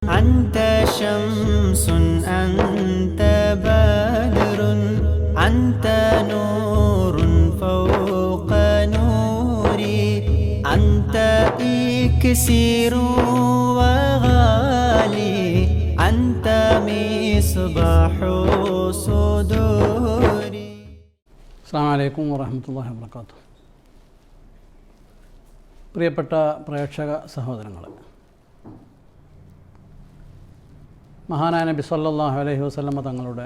أنت شمس أنت بدر أنت نور فوق نوري أنت إكسير وغالي أنت مصباح صدوري. അസ്സലാമു അലൈക്കും വറഹ്മത്തുള്ളാഹി വബറകാതുഹു. പ്രിയപ്പെട്ട പ്രേക്ഷക സഹോദരങ്ങളെ, മഹാനായ നബി സല്ലല്ലാഹു അലൈഹി വസല്ലമ തങ്ങളുടെ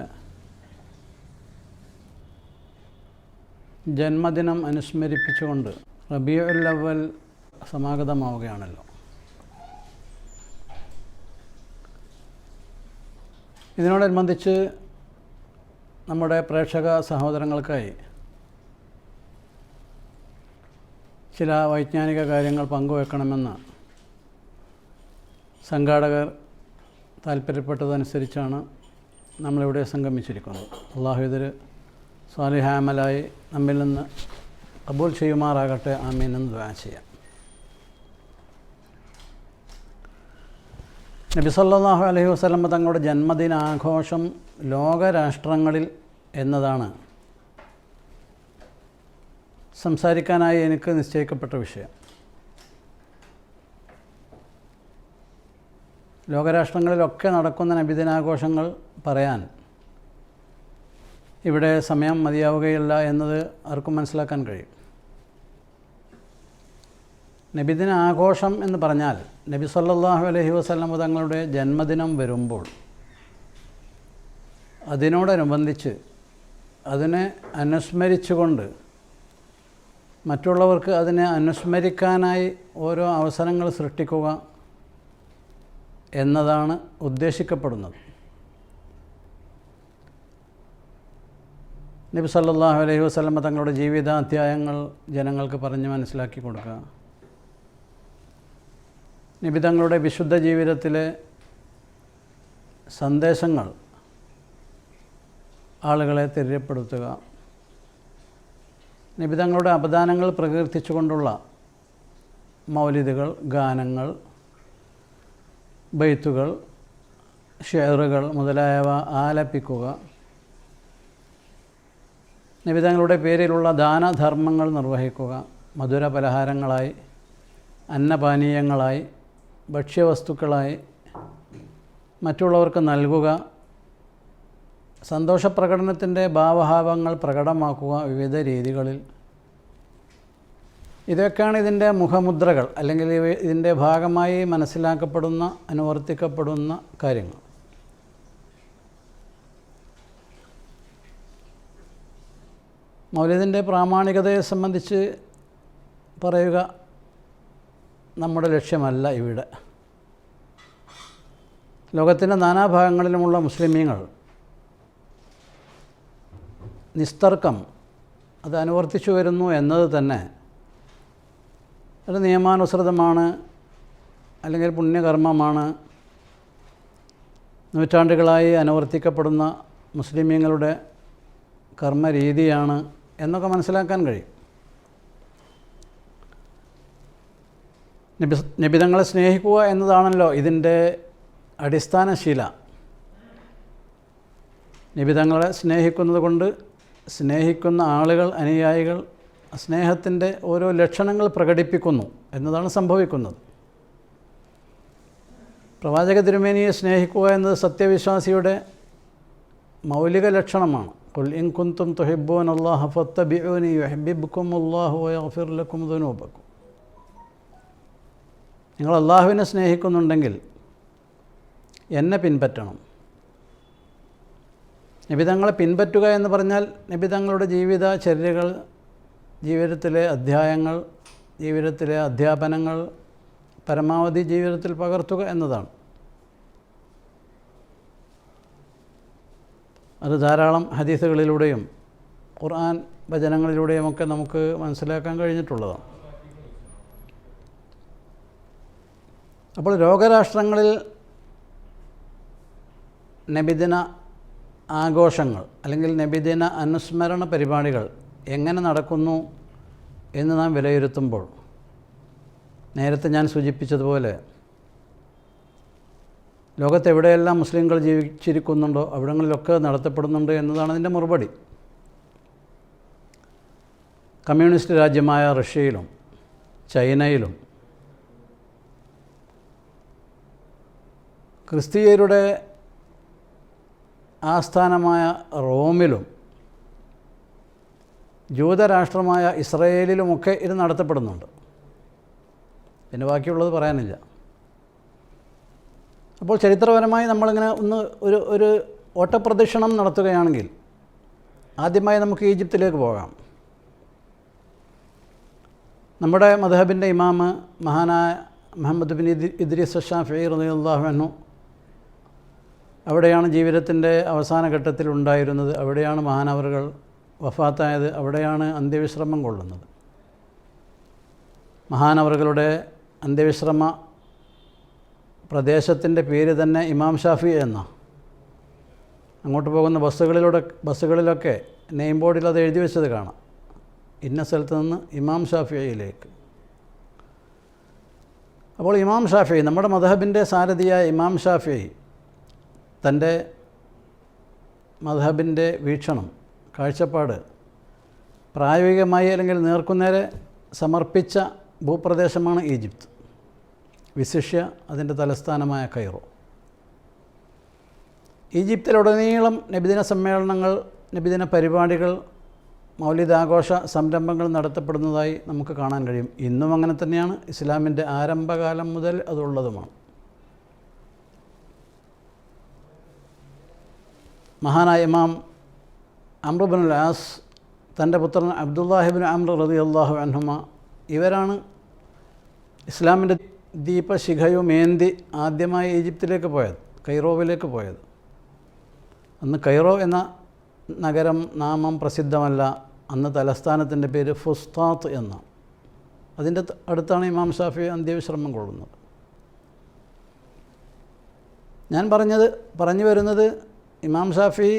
ജന്മദിനം അനുസ്മരിപ്പിച്ചുകൊണ്ട് റബീഉൽ അവ്വൽ സമാഗതമാവുകയാണല്ലോ. ഇതിനോടനുബന്ധിച്ച് നമ്മുടെ പ്രേക്ഷക സഹോദരങ്ങൾക്കായി ചില വൈജ്ഞാനിക കാര്യങ്ങൾ പങ്കുവെക്കണമെന്ന് സംഘാടകർ താല്പര്യപ്പെട്ടതനുസരിച്ചാണ് നമ്മളിവിടെ സംഗമിച്ചിരിക്കുന്നത്. അള്ളാഹു ഇതിൽ സ്വാലിഹായ അമലായി നമ്മിൽ നിന്ന് കബൂൽ ചെയ്യുമാറാകട്ടെ, ആമീൻ എന്ന് ദുആ ചെയ്യാം. നബി സല്ലല്ലാഹു അലൈഹി വസല്ലം തങ്ങളുടെ ജന്മദിനാഘോഷം ലോകരാഷ്ട്രങ്ങളിൽ എന്നതാണ് സംസാരിക്കാനായി എനിക്ക് നിശ്ചയിക്കപ്പെട്ട വിഷയം. ലോകരാഷ്ട്രങ്ങളിലൊക്കെ നടക്കുന്ന നബിദിനാഘോഷങ്ങൾ പറയാൻ ഇവിടെ സമയം മതിയാവുകയില്ല എന്നത് ആർക്കും മനസ്സിലാക്കാൻ കഴിയും. നബിദിന ആഘോഷം എന്ന് പറഞ്ഞാൽ നബി സല്ലല്ലാഹു അലൈഹി വസല്ലം തങ്ങളുടെ ജന്മദിനം വരുമ്പോൾ അതിനോടനുബന്ധിച്ച് അതിനെ അനുസ്മരിച്ചുകൊണ്ട് മറ്റുള്ളവർക്ക് അതിനെ അനുസ്മരിക്കാനായി ഓരോ അവസരങ്ങൾ സൃഷ്ടിക്കുക എന്നതാണ് ഉദ്ദേശിക്കപ്പെടുന്നത്. നബി സല്ലല്ലാഹു അലൈഹി വസല്ലം തങ്ങളുടെ ജീവിതാധ്യായങ്ങൾ ജനങ്ങൾക്ക് പറഞ്ഞ് മനസ്സിലാക്കി കൊടുക്കുക, നബി തങ്ങളുടെ വിശുദ്ധ ജീവിതത്തിലെ സന്ദേശങ്ങൾ ആളുകളെ തിരിയപ്പെടുത്തുക, നബി തങ്ങളുടെ അപദാനങ്ങൾ പ്രകീർത്തിച്ചുകൊണ്ടുള്ള മൗലിദുകൾ, ഗാനങ്ങൾ, ബൈത്തുകൾ, ഷെയറുകൾ മുതലായവ ആലപിക്കുക, നബി തങ്ങളുടെ പേരിലുള്ള ദാനധർമ്മങ്ങൾ നിർവഹിക്കുക, മധുര പലഹാരങ്ങളായി, അന്നപാനീയങ്ങളായി, ഭക്ഷ്യവസ്തുക്കളായി മറ്റുള്ളവർക്ക് നൽകുക, സന്തോഷപ്രകടനത്തിൻ്റെ ഭാവഭാവങ്ങൾ പ്രകടമാക്കുക വിവിധ രീതികളിൽ. ഇതൊക്കെയാണ് ഇതിൻ്റെ മുഖമുദ്രകൾ, അല്ലെങ്കിൽ ഇതിൻ്റെ ഭാഗമായി മനസ്സിലാക്കപ്പെടുന്ന അനുവർത്തിക്കപ്പെടുന്ന കാര്യങ്ങൾ. മൗലിദിൻ്റെ പ്രാമാണികതയെ സംബന്ധിച്ച് പറയുക നമ്മുടെ ലക്ഷ്യമല്ല. ഇവിടെ ലോകത്തിൻ്റെ നാനാഭാഗങ്ങളിലുമുള്ള മുസ്ലിമീങ്ങൾ നിസ്തർക്കം അത് അനുവർത്തിച്ചു വരുന്നു എന്നത് തന്നെ അത് നിയമാനുസൃതമാണ്, അല്ലെങ്കിൽ പുണ്യകർമ്മമാണ്, നൂറ്റാണ്ടുകളായി അനുവർത്തിക്കപ്പെടുന്ന മുസ്ലിമീങ്ങളുടെ കർമ്മരീതിയാണ് എന്നൊക്കെ മനസ്സിലാക്കാൻ കഴിയും. നബിതങ്ങളെ സ്നേഹിക്കുക എന്നതാണല്ലോ ഇതിൻ്റെ അടിസ്ഥാനശീല. നബിതങ്ങളെ സ്നേഹിക്കുന്നത് കൊണ്ട് സ്നേഹിക്കുന്ന ആളുകൾ, അനുയായികൾ സ്നേഹത്തിൻ്റെ ഓരോ ലക്ഷണങ്ങൾ പ്രകടിപ്പിക്കുന്നു എന്നതാണ് സംഭവിക്കുന്നത്. പ്രവാചക തിരുമേനിയെ സ്നേഹിക്കുക എന്നത് സത്യവിശ്വാസിയുടെ മൗലിക ലക്ഷണമാണ്. ഖുൽ ഇൻ കുൻതും തുഹിബ്ബൂനല്ലാഹ ഫത്തബിഊനി യുഹിബ്ബുക്കുമുല്ലാഹു വയഗ്ഫിർ ലക്കും ദുനൂബക്കും. നിങ്ങൾ അള്ളാഹുവിനെ സ്നേഹിക്കുന്നുണ്ടെങ്കിൽ എന്നെ പിൻപറ്റണം. നബിതങ്ങളെ പിൻപറ്റുക എന്ന് പറഞ്ഞാൽ നബിതങ്ങളുടെ ജീവിതചര്യകൾ, ജീവിതത്തിലെ അധ്യായങ്ങൾ, ജീവിതത്തിലെ അധ്യാപനങ്ങൾ പരമാവധി ജീവിതത്തിൽ പകർത്തുക എന്നതാണ്. അത് ധാരാളം ഹദീസുകളിലൂടെയും ഖുർആൻ വചനങ്ങളിലൂടെയുമൊക്കെ നമുക്ക് മനസ്സിലാക്കാൻ കഴിഞ്ഞിട്ടുള്ളതാണ്. അപ്പോൾ ലോകരാഷ്ട്രങ്ങളിൽ നബിദിന ആഘോഷങ്ങൾ അല്ലെങ്കിൽ നബിദിന അനുസ്മരണ പരിപാടികൾ എങ്ങനെ നടക്കുന്നു എന്ന് നാം വിലയിരുത്തുമ്പോൾ നേരത്തെ ഞാൻ സൂചിപ്പിച്ചതുപോലെ ലോകത്തെവിടെയെല്ലാം മുസ്ലിങ്ങൾ ജീവിച്ചിരിക്കുന്നുണ്ടോ അവിടങ്ങളിലൊക്കെ നടത്തപ്പെടുന്നുണ്ട് എന്നതാണ് അതിൻ്റെ മറുപടി. കമ്മ്യൂണിസ്റ്റ് രാജ്യമായ റഷ്യയിലും ചൈനയിലും ക്രിസ്തീയരുടെ ആസ്ഥാനമായ റോമിലും ജൂതരാഷ്ട്രമായ ഇസ്രയേലിലുമൊക്കെ ഇത് നടത്തപ്പെടുന്നുണ്ട്. പിന്നെ ബാക്കിയുള്ളത് പറയാനില്ല. അപ്പോൾ ചരിത്രപരമായി നമ്മളിങ്ങനെ ഒരു ഓട്ടപ്രദക്ഷിണം നടത്തുകയാണെങ്കിൽ ആദ്യമായി നമുക്ക് ഈജിപ്തിലേക്ക് പോകാം. നമ്മുടെ മദ്ഹബിൻ്റെ ഇമാമ് മഹാനായ മുഹമ്മദ് ബിൻ ഇദ്രീസ് അശ്ശാഫിഈ റളിയല്ലാഹു അൻഹു അവിടെയാണ് ജീവിതത്തിൻ്റെ അവസാന ഘട്ടത്തിൽ ഉണ്ടായിരുന്നത്. അവിടെയാണ് മഹാനവറുകൾ വഫാത്തായത്. അവിടെയാണ് അന്ത്യവിശ്രമം കൊള്ളുന്നത്. മഹാനവറുകളുടെ അന്ത്യവിശ്രമ പ്രദേശത്തിൻ്റെ പേര് തന്നെ ഇമാം ഷാഫി എന്ന. അങ്ങോട്ട് പോകുന്ന ബസ്സുകളിലൊക്കെ നെയിം ബോർഡിൽ അത് എഴുതി വെച്ചത് കാണാം. ഇന്ന സ്ഥലത്ത് നിന്ന് ഇമാം ഷാഫിയിലേക്ക്. അപ്പോൾ ഇമാം ഷാഫി, നമ്മുടെ മദ്ഹബിൻ്റെ സാരഥിയായ ഇമാം ഷാഫി തൻ്റെ മദ്ഹബിൻ്റെ വീക്ഷണം, കാഴ്ചപ്പാട് പ്രായോഗികമായി അല്ലെങ്കിൽ നേർക്കുനേരെ സമർപ്പിച്ച ഭൂപ്രദേശമാണ് ഈജിപ്ത്, വിശിഷ്യ അതിൻ്റെ തലസ്ഥാനമായ കൈറോ. ഈജിപ്തിലുടനീളം നബിദിന സമ്മേളനങ്ങൾ, നബിദിന പരിപാടികൾ, മൗലിദാഘോഷ സംരംഭങ്ങൾ നടത്തപ്പെടുന്നതായി നമുക്ക് കാണാൻ കഴിയും. ഇന്നും അങ്ങനെ തന്നെയാണ്. ഇസ്ലാമിൻ്റെ ആരംഭകാലം മുതൽ അതുള്ളതുമാണ്. മഹാനായ ഇമാം അംർ ഇബ്നുൽ ആസ് തൻ്റെ പുത്രൻ അബ്ദുല്ലാഹി ഇബ്നു അംർ റളിയല്ലാഹു അൻഹുമ ഇവരാണ് ഇസ്ലാമിൻ്റെ ദീപശിഖയുമേന്തി ആദ്യമായി ഈജിപ്തിലേക്ക് പോയത്, കൈറോവിലേക്ക് പോയത്. അന്ന് കൈറോ എന്ന നഗരം നാമം പ്രസിദ്ധമല്ല. അന്ന് തലസ്ഥാനത്തിൻ്റെ പേര് ഫുസ്താത്ത് എന്ന. അതിൻ്റെ അടുത്താണ് ഇമാം ഷാഫി അന്ത്യവിശ്രമം കൊള്ളുന്നത്. ഞാൻ പറഞ്ഞു വരുന്നത് ഇമാം ഷാഫി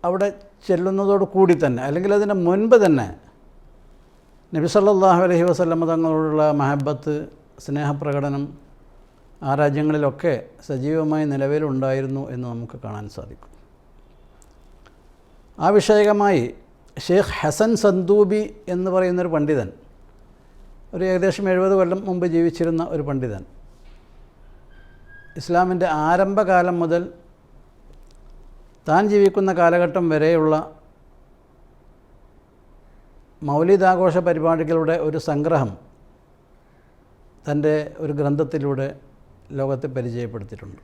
അവിടെ ചെല്ലുന്നതോട് കൂടി തന്നെ, അല്ലെങ്കിൽ അതിൻ്റെ മുൻപ് തന്നെ നബി സല്ലല്ലാഹു അലൈഹി വസല്ലം തങ്ങളോടുള്ള മഹബത്ത്, സ്നേഹപ്രകടനം ആ രാജ്യങ്ങളിലൊക്കെ സജീവമായി നിലവിലുണ്ടായിരുന്നു എന്ന് നമുക്ക് കാണാൻ സാധിക്കും. ആ വിഷയകമായി ഷെയ്ഖ് ഹസൻ സന്തൂബി എന്ന് പറയുന്നൊരു പണ്ഡിതൻ, ഒരു ഏകദേശം 70 കൊല്ലം മുമ്പ് ജീവിച്ചിരുന്ന ഒരു പണ്ഡിതൻ, ഇസ്ലാമിൻ്റെ ആരംഭകാലം മുതൽ താൻ ജീവിക്കുന്ന കാലഘട്ടം വരെയുള്ള മൗലിദാഘോഷ പരിപാടികളുടെ ഒരു സംഗ്രഹം തൻ്റെ ഒരു ഗ്രന്ഥത്തിലൂടെ ലോകത്തെ പരിചയപ്പെടുത്തിയിട്ടുണ്ട്.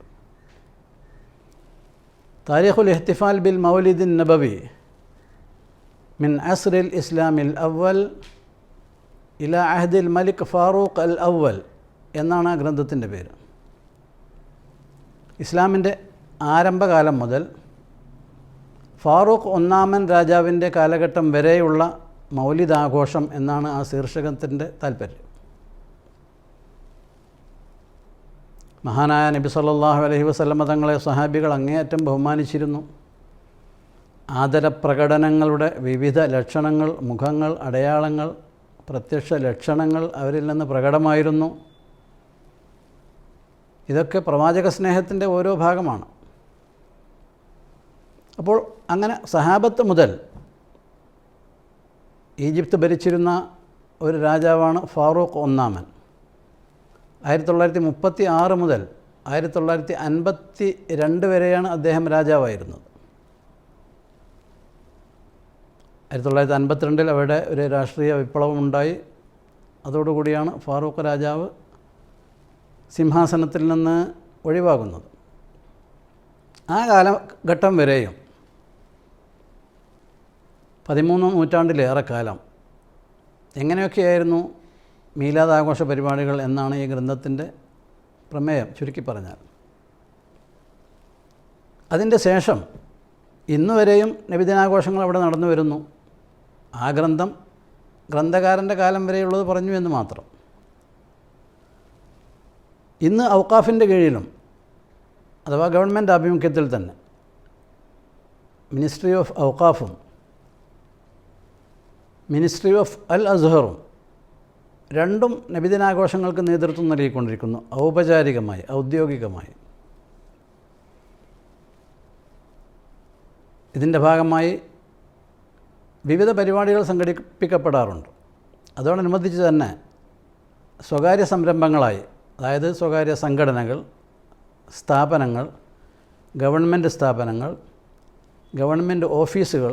താരീഖുൽ ഇഹ്തിഫാൽ ബിൽ മൗലിദിൻ നബവി മിൻ അസ്റിൽ ഇസ്ലാമിൽ അവൽ ഇല അഹ്ദിൽ മലിക് ഫാറൂഖ് അൽ അവൽ എന്നാണ് ആ ഗ്രന്ഥത്തിൻ്റെ പേര്. ഇസ്ലാമിൻ്റെ ആരംഭകാലം മുതൽ ഫാറൂഖ് ഒന്നാമൻ രാജാവിൻ്റെ കാലഘട്ടം വരെയുള്ള മൗലിദാഘോഷം എന്നാണ് ആ ശീർഷകത്തിൻ്റെ താല്പര്യം. മഹാനായ നബി സല്ലല്ലാഹു അലൈഹി വസല്ലമ തങ്ങളെ സ്വഹാബികൾ അങ്ങേയറ്റം ബഹുമാനിച്ചിരുന്നു. ആദരപ്രകടനങ്ങളുടെ വിവിധ ലക്ഷണങ്ങൾ, മുഖങ്ങൾ, അടയാളങ്ങൾ, പ്രത്യക്ഷ ലക്ഷണങ്ങൾ അവരിൽ നിന്ന് പ്രകടമായിരുന്നു. ഇതൊക്കെ പ്രവാചക സ്നേഹത്തിൻ്റെ ഓരോ ഭാഗമാണ്. അപ്പോൾ അങ്ങനെ സഹാബത്ത് മുതൽ ഈജിപ്ത് ഭരിച്ചിരുന്ന ഒരു രാജാവാണ് ഫാറൂഖ് ഒന്നാമൻ. 1936 മുതൽ 1952 വരെയാണ് അദ്ദേഹം രാജാവായിരുന്നത്. 1952 അവിടെ ഒരു രാഷ്ട്രീയ വിപ്ലവമുണ്ടായി. അതോടുകൂടിയാണ് ഫാറൂഖ് രാജാവ് സിംഹാസനത്തിൽ നിന്ന് ഒഴിവാകുന്നത്. ആ കാലഘട്ടം വരെയും 13 നൂറ്റാണ്ടിലേറെ കാലം എങ്ങനെയൊക്കെയായിരുന്നു മീലാദ് ആഘോഷ പരിപാടികൾ എന്നാണ് ഈ ഗ്രന്ഥത്തിൻ്റെ പ്രമേയം ചുരുക്കി പറഞ്ഞാൽ. അതിൻ്റെ ശേഷം ഇന്നുവരെയും നബിദിനാഘോഷങ്ങൾ അവിടെ നടന്നു വരുന്നു. ആ ഗ്രന്ഥകാരൻ്റെ കാലം വരെയുള്ളത് പറഞ്ഞു എന്ന് മാത്രം. ഇന്ന് ഔക്കാഫിൻ്റെ കീഴിലും, അഥവാ ഗവൺമെൻറ് ആഭിമുഖ്യത്തിൽ തന്നെ, മിനിസ്ട്രി ഓഫ് ഔക്കാഫും മിനിസ്ട്രി ഓഫ് അൽ അസ്ഹറും രണ്ടും നബിദിനാഘോഷങ്ങൾക്ക് നേതൃത്വം നൽകിക്കൊണ്ടിരിക്കുന്നു, ഔപചാരികമായി, ഔദ്യോഗികമായി. ഇതിൻ്റെ ഭാഗമായി വിവിധ പരിപാടികൾ സംഘടിപ്പിക്കപ്പെടാറുണ്ട്. അതോടനുബന്ധിച്ച് തന്നെ സ്വകാര്യ സംരംഭങ്ങളായി, അതായത് സ്വകാര്യ സംഘടനകൾ, സ്ഥാപനങ്ങൾ, ഗവൺമെൻറ് സ്ഥാപനങ്ങൾ, ഗവൺമെൻറ് ഓഫീസുകൾ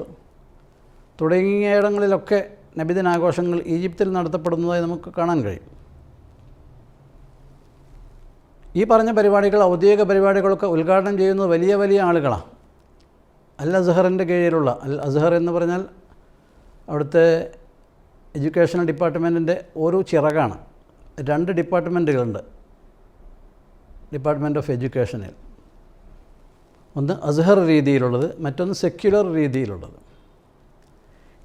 തുടങ്ങിയിടങ്ങളിലൊക്കെ നബിദിനാഘോഷങ്ങൾ ഈജിപ്തിൽ നടത്തപ്പെടുന്നതായി നമുക്ക് കാണാൻ കഴിയും. ഈ പറഞ്ഞ പരിപാടികൾ, ഔദ്യോഗിക പരിപാടികളൊക്കെ ഉദ്ഘാടനം ചെയ്യുന്നത് വലിയ വലിയ ആളുകളാണ്. അൽ അസ്ഹറിൻ്റെ കീഴിലുള്ള, അൽ അസ്ഹർ എന്ന് പറഞ്ഞാൽ അവിടുത്തെ എഡ്യൂക്കേഷണൽ ഡിപ്പാർട്ട്മെൻറ്റിൻ്റെ ഒരു ചിറകാണ്. 2 ഡിപ്പാർട്ട്മെൻറ്റുകളുണ്ട് ഡിപ്പാർട്ട്മെൻറ്റ് ഓഫ് എഡ്യൂക്കേഷനിൽ. ഒന്ന് അസ്ഹർ രീതിയിലുള്ളത്, മറ്റൊന്ന് സെക്യുലർ രീതിയിലുള്ളത്.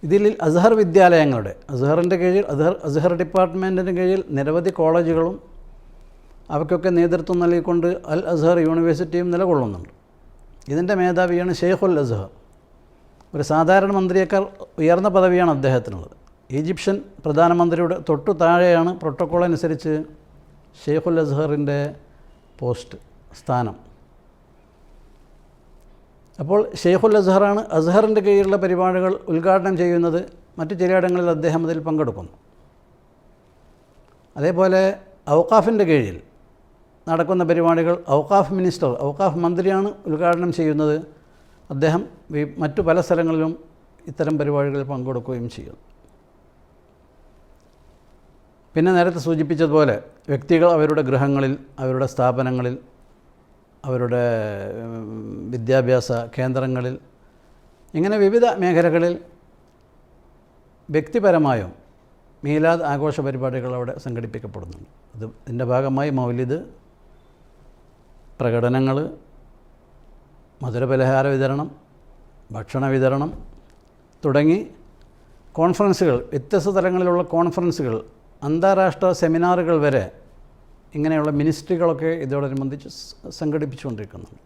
ഇതിൽ അസ്ഹർ വിദ്യാലയങ്ങളുടെ, അസ്ഹറിൻ്റെ കീഴിൽ അസ്ഹർ ഡിപ്പാർട്ട്മെൻറ്റിന് കീഴിൽ നിരവധി കോളേജുകളും അവയ്ക്കൊക്കെ നേതൃത്വം നൽകിക്കൊണ്ട് അൽ അസ്ഹർ യൂണിവേഴ്സിറ്റിയും നിലകൊള്ളുന്നുണ്ട്. ഇതിൻ്റെ മേധാവിയാണ് ഷെയ്ഖുൽ അസ്ഹർ. ഒരു സാധാരണ മന്ത്രിയേക്കാൾ ഉയർന്ന പദവിയാണ് അദ്ദേഹത്തിനുള്ളത്. ഈജിപ്ഷ്യൻ പ്രധാനമന്ത്രിയുടെ തൊട്ടു താഴെയാണ് പ്രോട്ടോക്കോൾ അനുസരിച്ച് ഷെയ്ഖുൽ അസ്ഹറിൻ്റെ പോസ്റ്റ്, സ്ഥാനം. അപ്പോൾ ഷെയ്ഖുൽ അസ്ഹറാണ് അസ്ഹറിൻ്റെ കീഴിലുള്ള പരിപാടികൾ ഉദ്ഘാടനം ചെയ്യുന്നത്. മറ്റു ചിലയിടങ്ങളിൽ അദ്ദേഹം അതിൽ പങ്കെടുക്കുന്നു. അതേപോലെ ഔഖാഫിൻ്റെ കീഴിൽ നടക്കുന്ന പരിപാടികൾ ഔഖാഫ് മിനിസ്റ്റർ, ഔഖാഫ് മന്ത്രിയാണ് ഉദ്ഘാടനം ചെയ്യുന്നത്. അദ്ദേഹം മറ്റു പല സ്ഥലങ്ങളിലും ഇത്തരം പരിപാടികളിൽ പങ്കെടുക്കുകയും ചെയ്യും. പിന്നെ നേരത്തെ സൂചിപ്പിച്ചതുപോലെ വ്യക്തികൾ അവരുടെ ഗൃഹങ്ങളിൽ, അവരുടെ സ്ഥാപനങ്ങളിൽ, അവരുടെ വിദ്യാഭ്യാസ കേന്ദ്രങ്ങളിൽ, ഇങ്ങനെ വിവിധ മേഖലകളിൽ വ്യക്തിപരമായും മീലാദ് ആഘോഷ പരിപാടികൾ അവിടെ സംഘടിപ്പിക്കപ്പെടുന്നുണ്ട്. ഇതിൻ്റെ ഭാഗമായി മൗലിദ്, പ്രകടനങ്ങൾ, മധുരപലഹാര വിതരണം, ഭക്ഷണ വിതരണം തുടങ്ങി കോൺഫറൻസുകൾ, വ്യത്യസ്ത തലങ്ങളിലുള്ള കോൺഫറൻസുകൾ, അന്താരാഷ്ട്ര സെമിനാറുകൾ വരെ ഇങ്ങനെയുള്ള മിനിസ്ട്രികളൊക്കെ ഇതോടനുബന്ധിച്ച് സംഘടിപ്പിച്ചുകൊണ്ടിരിക്കുന്നുണ്ട്.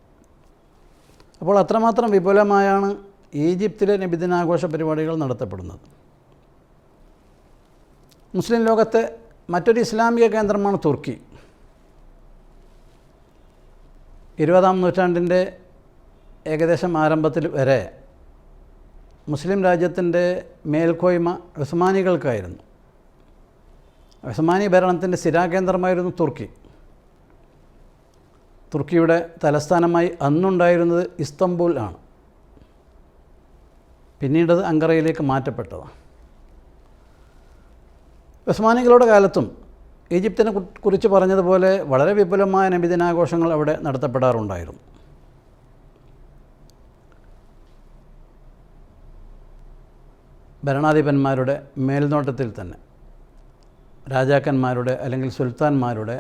അപ്പോൾ അത്രമാത്രം വിപുലമായാണ് ഈജിപ്തിലെ നബിദിനാഘോഷ പരിപാടികൾ നടത്തപ്പെടുന്നത്. മുസ്ലിം ലോകത്തെ മറ്റൊരു ഇസ്ലാമിക കേന്ദ്രമാണ് തുർക്കി. 20-ാം നൂറ്റാണ്ടിൻ്റെ ഏകദേശം ആരംഭത്തിൽ വരെ മുസ്ലിം രാജ്യത്തിൻ്റെ മേൽക്കോയ്മ ഉസ്മാനികൾക്കായിരുന്നു. ഉസ്മാനി ഭരണത്തിൻ്റെ സ്ഥിരാകേന്ദ്രമായിരുന്നു തുർക്കി. തുർക്കിയുടെ തലസ്ഥാനമായി അന്നുണ്ടായിരുന്നത് ഇസ്തംബൂൾ ആണ്. പിന്നീടത് അങ്കറയിലേക്ക് മാറ്റപ്പെട്ടതാണ്. ഉസ്മാനികളുടെ കാലത്തും ഈജിപ്തിനെ കുറിച്ച് പറഞ്ഞതുപോലെ വളരെ വിപുലമായ നബിദിനാഘോഷങ്ങൾ അവിടെ നടത്തപ്പെടാറുണ്ടായിരുന്നു. ഭരണാധിപന്മാരുടെ മേൽനോട്ടത്തിൽ തന്നെ രാജാക്കന്മാരുടെ അല്ലെങ്കിൽ സുൽത്താൻമാരുടെ,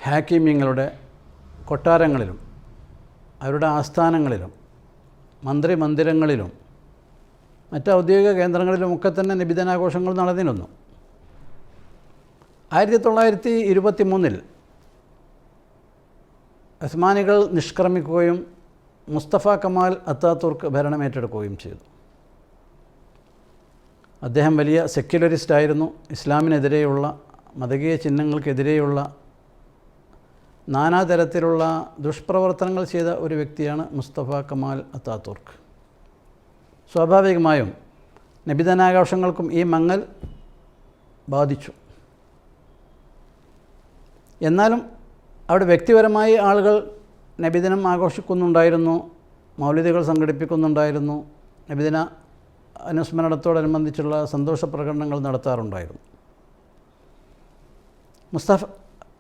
ഹാക്കിമ്യങ്ങളുടെ കൊട്ടാരങ്ങളിലും അവരുടെ ആസ്ഥാനങ്ങളിലും മന്ത്രിമന്ദിരങ്ങളിലും മറ്റ് ഔദ്യോഗിക കേന്ദ്രങ്ങളിലുമൊക്കെ തന്നെ നബിദിനാഘോഷങ്ങൾ നടന്നിരുന്നു. 1923 ഉസ്മാനികൾ നിഷ്ക്രമിക്കുകയും മുസ്തഫ കമാൽ അത്താതുർക്ക് ഭരണമേറ്റെടുക്കുകയും ചെയ്തു. അദ്ദേഹം വലിയ സെക്യുലറിസ്റ്റ് ആയിരുന്നു. ഇസ്ലാമിനെതിരെയുള്ള, മതകീയ ചിഹ്നങ്ങൾക്കെതിരെയുള്ള നാനാതരത്തിലുള്ള ദുഷ്പ്രവർത്തനങ്ങൾ ചെയ്ത ഒരു വ്യക്തിയാണ് മുസ്തഫ കമാൽ അത്താതുർക്ക്. സ്വാഭാവികമായും നബിദിനാഘോഷങ്ങൾക്കും ഈ മങ്ങൽ ബാധിച്ചു. എന്നാലും അവിടെ വ്യക്തിപരമായി ആളുകൾ നബിദിനം ആഘോഷിക്കുന്നുണ്ടായിരുന്നു, മൗലിദുകൾ സംഘടിപ്പിക്കുന്നുണ്ടായിരുന്നു, നബിദിന അനുസ്മരണത്തോടനുബന്ധിച്ചുള്ള സന്തോഷ പ്രകടനങ്ങൾ നടത്താറുണ്ടായിരുന്നു.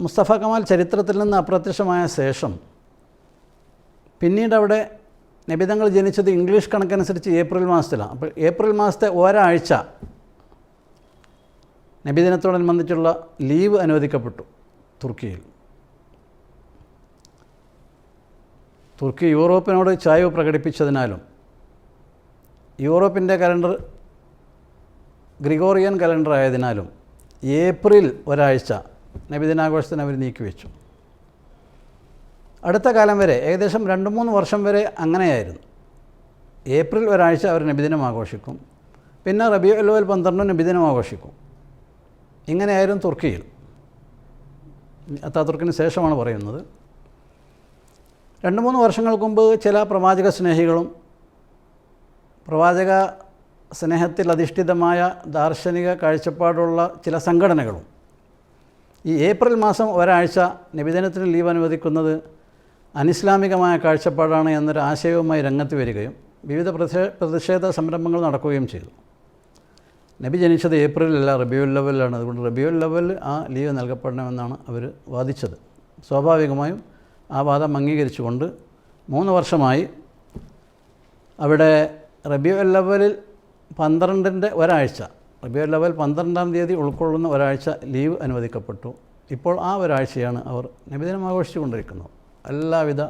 മുസ്തഫ കമാൽ ചരിത്രത്തിൽ നിന്ന് അപ്രത്യക്ഷമായ ശേഷം പിന്നീട് അവിടെ നബിതങ്ങൾ ജനിച്ചത് ഇംഗ്ലീഷ് കണക്കനുസരിച്ച് ഏപ്രിൽ മാസത്തിലാണ്. അപ്പോൾ ഏപ്രിൽ മാസത്തെ ഒരാഴ്ച നബിദിനത്തോടനുബന്ധിച്ചുള്ള ലീവ് അനുവദിക്കപ്പെട്ടു തുർക്കിയിൽ. തുർക്കി യൂറോപ്പിനോട് ചായ്വ് പ്രകടിപ്പിച്ചതിനാലും യൂറോപ്പിൻ്റെ കലണ്ടർ ഗ്രിഗോറിയൻ കലണ്ടർ ആയതിനാലും ഏപ്രിൽ ഒരാഴ്ച നബിദിനാഘോഷത്തിന് അവർ നീക്കിവെച്ചു. അടുത്ത കാലം വരെ ഏകദേശം 2-3 വർഷം വരെ അങ്ങനെയായിരുന്നു. ഏപ്രിൽ ഒരാഴ്ച അവർ നബിദിനം ആഘോഷിക്കും, പിന്നെ റബീഉൽ അവ്വൽ 12 നബിദിനം ആഘോഷിക്കും. ഇങ്ങനെയായിരുന്നു തുർക്കിയിൽ. അത്താതുർക്കിന് ശേഷമാണ് പറയുന്നത്. 2-3 വർഷങ്ങൾക്ക് മുമ്പ് ചില പ്രവാചക സ്നേഹികളും പ്രവാചക സ്നേഹത്തിൽ അധിഷ്ഠിതമായ ദാർശനിക കാഴ്ചപ്പാടുള്ള ചില സംഘടനകളും ഈ ഏപ്രിൽ മാസം ഒരാഴ്ച നബിദിനത്തിന് ലീവ് അനുവദിക്കുന്നത് അനിസ്ലാമികമായ കാഴ്ചപ്പാടാണ് എന്നൊരു ആശയവുമായി രംഗത്ത് വരികയും വിവിധ പ്രതിഷേധ സംരംഭങ്ങൾ നടക്കുകയും ചെയ്തു. നബി ജനിച്ചത് ഏപ്രിലല്ല, റബിയുൽ അവ്വലിലാണ്. അതുകൊണ്ട് റബിയുൽ അവ്വൽ ആ ലീവ് നൽകപ്പെടണമെന്നാണ് അവർ വാദിച്ചത്. സ്വാഭാവികമായും ആ വാദം അംഗീകരിച്ചുകൊണ്ട് 3 വർഷമായി അവിടെ റബിയുൽ അവ്വലിൽ 12-ൻ്റെ ഒരാഴ്ച, റബിയുൽ അവ്വൽ 12-ാം തീയതി ഉൾക്കൊള്ളുന്ന ഒരാഴ്ച ലീവ് അനുവദിക്കപ്പെട്ടു. ഇപ്പോൾ ആ ഒരാഴ്ചയാണ് അവർ നബിദിനം ആഘോഷിച്ചു കൊണ്ടിരിക്കുന്നത്, എല്ലാവിധ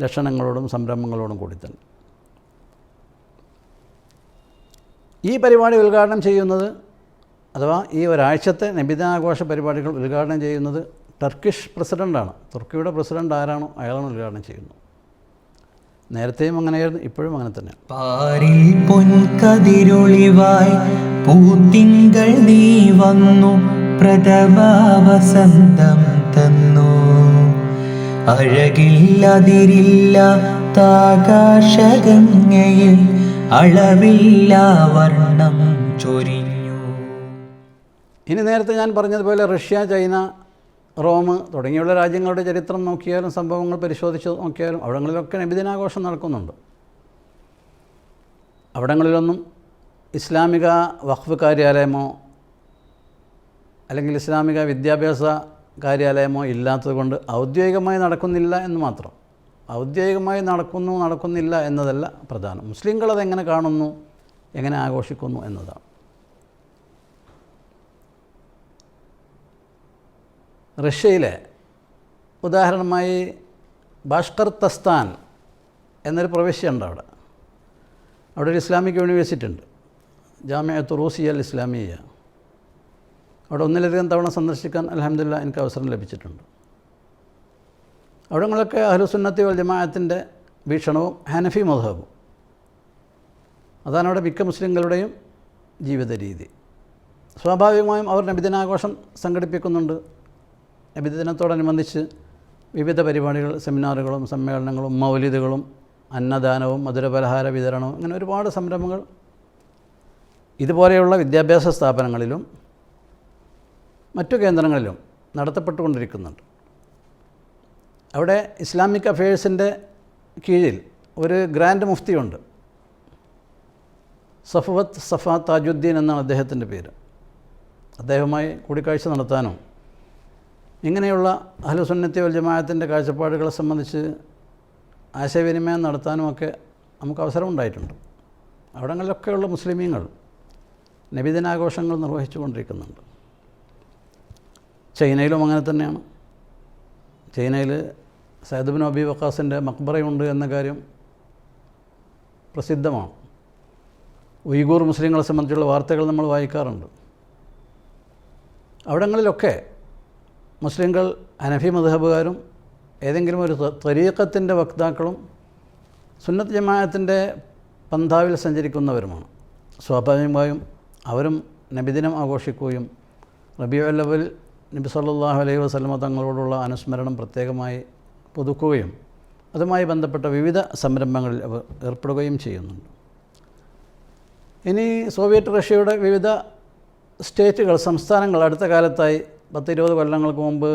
ലക്ഷണങ്ങളോടും സംരംഭങ്ങളോടും കൂടി തന്നെ. ഈ പരിപാടി ഉദ്ഘാടനം ചെയ്യുന്നത്, അഥവാ ഈ ഒരാഴ്ചത്തെ നബിദിനാഘോഷ പരിപാടികൾ ഉദ്ഘാടനം ചെയ്യുന്നത് ടർക്കിഷ് പ്രസിഡൻ്റാണ്. തുർക്കിയുടെ പ്രസിഡൻ്റ് ആരാണോ അയാളാണ് ഉദ്ഘാടനം ചെയ്യുന്നത്. നേരത്തെയും അങ്ങനെയായിരുന്നു, ഇപ്പോഴും അങ്ങനെ തന്നെയാണ്. പാരിൽ പൊൻകതിരൊളിവായി പൂത്തിങ്കൾ നീ വന്നു, പ്രഥമ വസന്തം തന്നു. അഴകില്ലതിരില്ലാതാകാശഗംഗയിൽ അളവില്ല വർണ്ണം ചൊരിഞ്ഞു. ഇനി നേരത്തെ ഞാൻ പറഞ്ഞതുപോലെ റഷ്യ, ചൈന, റോം തുടങ്ങിയുള്ള രാജ്യങ്ങളുടെ ചരിത്രം നോക്കിയാലും സംഭവങ്ങൾ പരിശോധിച്ച് നോക്കിയാലും അവിടങ്ങളിലൊക്കെ നബിദിനാഘോഷം നടക്കുന്നുണ്ട്. അവിടങ്ങളിലൊന്നും ഇസ്ലാമിക വഖഫ് കാര്യാലയമോ അല്ലെങ്കിൽ ഇസ്ലാമിക വിദ്യാഭ്യാസ കാര്യാലയമോ ഇല്ലാത്തതുകൊണ്ട് ഔദ്യോഗികമായി നടക്കുന്നില്ല എന്ന് മാത്രം. ഔദ്യോഗികമായി നടക്കുന്നില്ല എന്നതല്ല പ്രധാനം. മുസ്ലിങ്ങളതെങ്ങനെ കാണുന്നു, എങ്ങനെ ആഘോഷിക്കുന്നു എന്നതാണ്. റഷ്യയിലെ ഉദാഹരണമായി ബാഷ്കർത്തസ്ഥാൻ എന്നൊരു പ്രവിശ്യയുണ്ട്. അവിടെ ഒരു ഇസ്ലാമിക് യൂണിവേഴ്സിറ്റി ഉണ്ട്, ജാമിഅത്ത് റൂസിയ അൽ ഇസ്ലാമിയ. അവിടെ ഒന്നിലധികം തവണ സന്ദർശിക്കാൻ അൽഹംദുലില്ലാഹ് എനിക്ക് അവസരം ലഭിച്ചിട്ടുണ്ട്. അവിടങ്ങളൊക്കെ അഹ്ലുസുന്നത്തി വൽ ജമാഅത്തിൻ്റെ വീക്ഷണവും ഹനഫി മദ്ഹബും അതാണ് അവിടെ മിക്ക മുസ്ലിങ്ങളുടെയും ജീവിത രീതി. സ്വാഭാവികമായും അവർ നബിദിനാഘോഷം സംഘടിപ്പിക്കുന്നുണ്ട്. നബിദിനത്തോടനുബന്ധിച്ച് വിവിധ പരിപാടികൾ, സെമിനാറുകളും സമ്മേളനങ്ങളും മൗലിദുകളും അന്നദാനവും മധുരപലഹാര വിതരണവും അങ്ങനെ ഒരുപാട് സംരംഭങ്ങൾ ഇതുപോലെയുള്ള വിദ്യാഭ്യാസ സ്ഥാപനങ്ങളിലും മറ്റു കേന്ദ്രങ്ങളിലും നടത്തപ്പെട്ടുകൊണ്ടിരിക്കുന്നുണ്ട്. അവിടെ ഇസ്ലാമിക് അഫയേഴ്സിൻ്റെ കീഴിൽ ഒരു ഗ്രാൻഡ് മുഫ്തിയുണ്ട്. സഫ താജുദ്ദീൻ എന്നാണ് അദ്ദേഹത്തിൻ്റെ പേര്. അദ്ദേഹവുമായി കൂടിക്കാഴ്ച നടത്താനും ഇങ്ങനെയുള്ള അഹ്ലുസുന്നത്തി വൽ ജമാഅത്തിൻ്റെ കാഴ്ചപ്പാടുകളെ സംബന്ധിച്ച് ആശയവിനിമയം നടത്താനുമൊക്കെ നമുക്ക് അവസരമുണ്ടായിട്ടുണ്ട്. അവിടങ്ങളിലൊക്കെയുള്ള മുസ്ലിമീങ്ങൾ നബിദിനാഘോഷങ്ങൾ നിർവഹിച്ചു കൊണ്ടിരിക്കുന്നുണ്ട്. ചൈനയിലും അങ്ങനെ തന്നെയാണ്. ചൈനയിൽ സയ്യിദ് ഇബ്നു അബി വഖാസിൻ്റെ മക്ബറയുണ്ട് എന്ന കാര്യം പ്രസിദ്ധമാണ്. ഉയ്ഗൂർ മുസ്ലിങ്ങളെ സംബന്ധിച്ചുള്ള വാർത്തകൾ നമ്മൾ വായിക്കാറുണ്ട്. അവിടങ്ങളിലൊക്കെ മുസ്ലിങ്ങൾ ഹനഫി മദ്ഹബുകാരും ഏതെങ്കിലും ഒരു ത്വരീഖത്തിൻ്റെ വക്താക്കളും സുന്നത്ത് ജമാഅത്തിൻ്റെ പന്ഥാവിൽ സഞ്ചരിക്കുന്നവരുമാണ്. സ്വാഭാവികമായും അവരും നബിദിനം ആഘോഷിക്കുകയും റബീഉൽ അവ്വൽ നബി സല്ലല്ലാഹു അലൈഹി വസല്ലമ തങ്ങളോടുള്ള അനുസ്മരണം പ്രത്യേകമായി പുതുക്കുകയും അതുമായി ബന്ധപ്പെട്ട വിവിധ സംരംഭങ്ങളിൽ അവർ ഏർപ്പെടുകയും ചെയ്യുന്നുണ്ട്. ഇനി സോവിയറ്റ് റഷ്യയുടെ വിവിധ സ്റ്റേറ്റുകൾ, സംസ്ഥാനങ്ങൾ അടുത്ത കാലത്തായി 10-20 കൊല്ലങ്ങൾക്ക് മുമ്പ്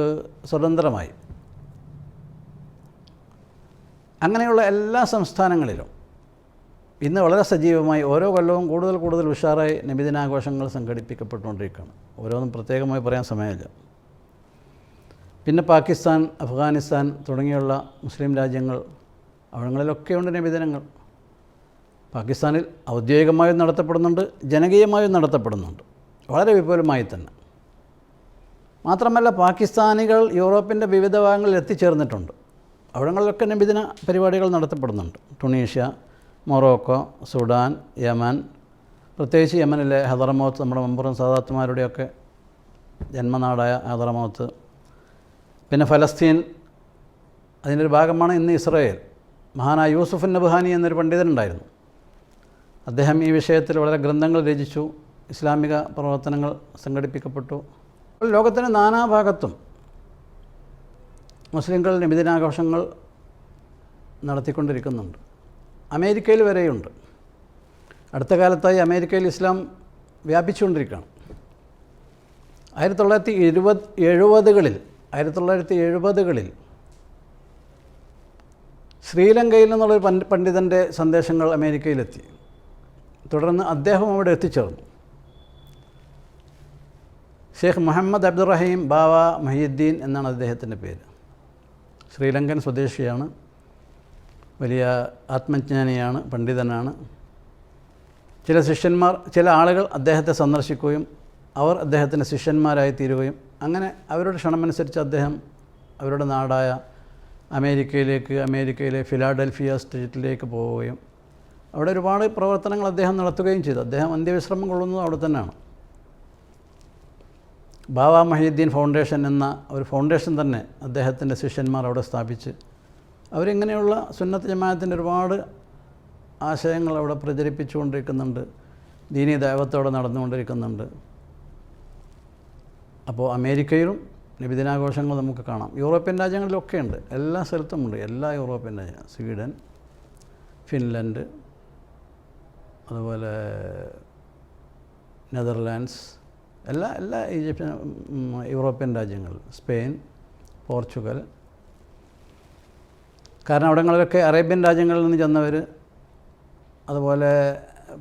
സ്വതന്ത്രമായി. അങ്ങനെയുള്ള എല്ലാ സംസ്ഥാനങ്ങളിലും ഇന്ന് വളരെ സജീവമായി ഓരോ കൊല്ലവും കൂടുതൽ ഉഷാറായി നബിദിനാഘോഷങ്ങൾ സംഘടിപ്പിക്കപ്പെട്ടുകൊണ്ടിരിക്കുകയാണ്. ഓരോന്നും പ്രത്യേകമായി പറയാൻ സമയമില്ല. പിന്നെ പാകിസ്ഥാൻ, അഫ്ഗാനിസ്ഥാൻ തുടങ്ങിയുള്ള മുസ്ലിം രാജ്യങ്ങൾ, അവിടങ്ങളിലൊക്കെയുണ്ട് നബിദിനങ്ങൾ. പാകിസ്ഥാനിൽ ഔദ്യോഗികമായും നടത്തപ്പെടുന്നുണ്ട്, ജനകീയമായും നടത്തപ്പെടുന്നുണ്ട്, വളരെ വിപുലമായി തന്നെ. മാത്രമല്ല പാകിസ്ഥാനികൾ യൂറോപ്പിൻ്റെ വിവിധ ഭാഗങ്ങളിൽ എത്തിച്ചേർന്നിട്ടുണ്ട്. അവിടങ്ങളിലൊക്കെ നബിദിന പരിപാടികൾ നടത്തപ്പെടുന്നുണ്ട്. ടുണീഷ്യ, മൊറോക്കോ, സുഡാൻ, യമൻ, പ്രത്യേകിച്ച് യമനിലെ ഹദറമൗത്ത്, നമ്മുടെ മമ്പുറം സാദാത്തുമാരുടെയൊക്കെ ജന്മനാടായ ഹദറമൗത്ത്. പിന്നെ ഫലസ്തീൻ, അതിൻ്റെ ഒരു ഭാഗമാണ് ഇന്ന് ഇസ്രായേൽ. മഹാനായ യൂസുഫ് നബ്ഹാനി എന്നൊരു പണ്ഡിതനുണ്ടായിരുന്നു. അദ്ദേഹം ഈ വിഷയത്തിൽ വളരെ ഗ്രന്ഥങ്ങൾ രചിച്ചു. ഇസ്ലാമിക പ്രവർത്തനങ്ങൾ സംഘടിപ്പിക്കപ്പെട്ടു. ലോകത്തിൻ്റെ നാനാഭാഗത്തും മുസ്ലിങ്ങൾ നബിദിനാഘോഷങ്ങൾ നടത്തിക്കൊണ്ടിരിക്കുന്നുണ്ട്. അമേരിക്കയിൽ വരെയുണ്ട്. അടുത്ത കാലത്തായി അമേരിക്കയിൽ ഇസ്ലാം വ്യാപിച്ചുകൊണ്ടിരിക്കുകയാണ്. 1970-കളിൽ ശ്രീലങ്കയിൽ നിന്നുള്ളൊരു പണ്ഡിതൻ്റെ സന്ദേശങ്ങൾ അമേരിക്കയിലെത്തി. തുടർന്ന് അദ്ദേഹം അവിടെ എത്തിച്ചേർന്നു. ഷെയ്ഖ് മുഹമ്മദ് അബ്ദുറഹീം ബാവ മൊഹീദ്ദീൻ എന്നാണ് അദ്ദേഹത്തിൻ്റെ പേര്. ശ്രീലങ്കൻ സ്വദേശിയാണ്, വലിയ ആത്മജ്ഞാനിയാണ്, പണ്ഡിതനാണ്. ചില ആളുകൾ അദ്ദേഹത്തെ സന്ദർശിക്കുകയും അവർ അദ്ദേഹത്തിൻ്റെ ശിഷ്യന്മാരായി തീരുകയും അങ്ങനെ അവരുടെ ക്ഷണമനുസരിച്ച് അദ്ദേഹം അവരുടെ നാടായ അമേരിക്കയിലെ ഫിലാഡൽഫിയ സ്റ്റേറ്റിലേക്ക് പോവുകയും അവിടെ ഒരുപാട് പ്രവർത്തനങ്ങൾ അദ്ദേഹം നടത്തുകയും ചെയ്തു. അദ്ദേഹം അന്ത്യവിശ്രമം കൊള്ളുന്നത് അവിടെ തന്നെയാണ്. ബാവ മൊഹീദ്ദീൻ ഫൗണ്ടേഷൻ എന്ന ഒരു ഫൗണ്ടേഷൻ തന്നെ അദ്ദേഹത്തിൻ്റെ ശിഷ്യന്മാർ അവിടെ സ്ഥാപിച്ച് അവരിങ്ങനെയുള്ള സുന്നത്ത് ജമാഅത്തിൻ്റെ ഒരുപാട് ആശയങ്ങൾ അവിടെ പ്രചരിപ്പിച്ചുകൊണ്ടിരിക്കുന്നുണ്ട്. ദീനീ ദഅവത്തോടെ നടന്നുകൊണ്ടിരിക്കുന്നുണ്ട്. അപ്പോൾ അമേരിക്കയിലും നബിദിനാഘോഷങ്ങൾ നമുക്ക് കാണാം. യൂറോപ്യൻ രാജ്യങ്ങളിലൊക്കെ ഉണ്ട്, എല്ലാ സ്ഥലത്തുമുണ്ട്. എല്ലാ യൂറോപ്യൻ രാജ്യങ്ങളും, സ്വീഡൻ, ഫിൻലൻഡ്, അതുപോലെ നെതർലാൻഡ്സ്, എല്ലാ യൂറോപ്യൻ രാജ്യങ്ങൾ, സ്പെയിൻ, പോർച്ചുഗൽ. കാരണം അവിടങ്ങളിലൊക്കെ അറേബ്യൻ രാജ്യങ്ങളിൽ നിന്ന് ചെന്നവർ, അതുപോലെ